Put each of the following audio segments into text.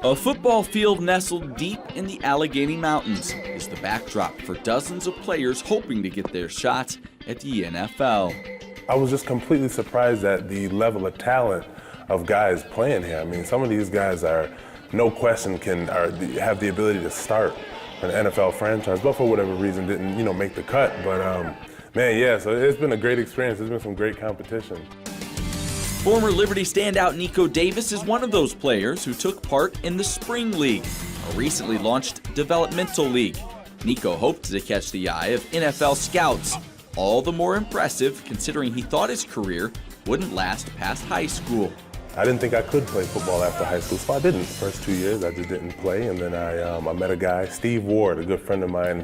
A football field nestled deep in the Allegheny Mountains is the backdrop for dozens of players hoping to get their shots at the NFL. I was just completely surprised at the level of talent of guys playing here. I mean, some of these guys are, no question, have the ability to start an NFL franchise, but for whatever reason didn't, make the cut. But man, yeah, so it's been a great experience. There's been some great competition. Former Liberty standout Nico Davis is one of those players who took part in the Spring League, a recently launched developmental league. Nico hoped to catch the eye of NFL scouts, all the more impressive considering he thought his career wouldn't last past high school. I didn't think I could play football after high school, so I didn't. The first 2 years, I just didn't play, and then I met a guy, Steve Ward, a good friend of mine.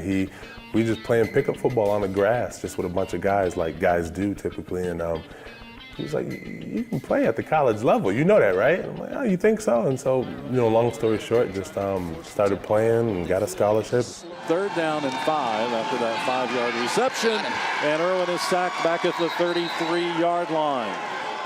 We just playing pickup football on the grass, just with a bunch of guys, like guys do typically, and he was like, "You can play at the college level, you know that, right?" I'm like, "Oh, you think so?" And so, long story short, just started playing and got a scholarship. 3rd down and 5 after that 5-yard reception, and Irwin is sacked back at the 33-yard line.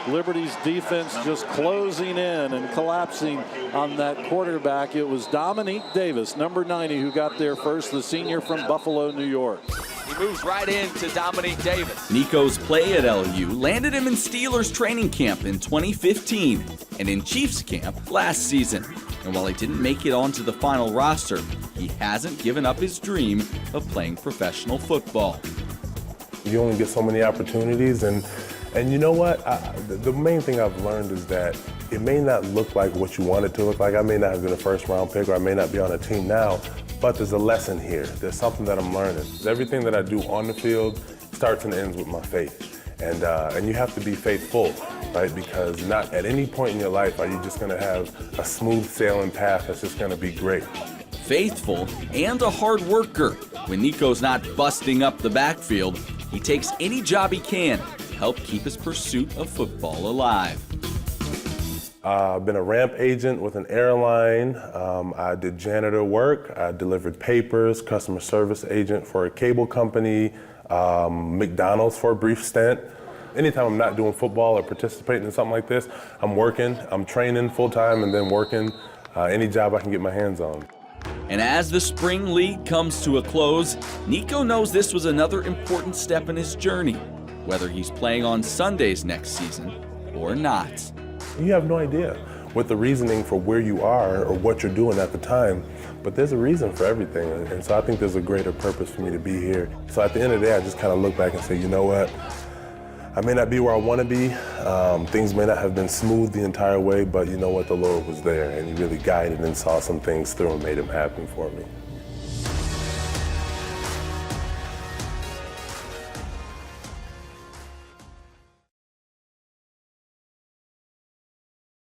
Liberty's defense just closing in and collapsing on that quarterback. It was Dominique Davis, number 90, who got there first, the senior from Buffalo, New York. He moves right into Dominique Davis. Nico's play at LU landed him in Steelers training camp in 2015 and in Chiefs camp last season. And while he didn't make it onto the final roster, he hasn't given up his dream of playing professional football. You only get so many opportunities, and you know what? The main thing I've learned is that it may not look like what you want it to look like. I may not have been a first-round pick, or I may not be on a team now, but there's a lesson here. There's something that I'm learning. Everything that I do on the field starts and ends with my faith. And you have to be faithful, right? Because not at any point in your life are you just gonna have a smooth sailing path that's just gonna be great. Faithful and a hard worker. When Nico's not busting up the backfield, he takes any job he can to help keep his pursuit of football alive. I've been a ramp agent with an airline. I did janitor work. I delivered papers, customer service agent for a cable company, McDonald's for a brief stint. Anytime I'm not doing football or participating in something like this, I'm working, I'm training full-time and then working any job I can get my hands on. And as the Spring League comes to a close, Nico knows this was another important step in his journey, whether he's playing on Sundays next season or not. You have no idea what the reasoning for where you are or what you're doing at the time, but there's a reason for everything, and so I think there's a greater purpose for me to be here. So at the end of the day, I just kind of look back and say, you know what? I may not be where I want to be. Things may not have been smooth the entire way, but you know what? The Lord was there, and He really guided and saw some things through and made them happen for me.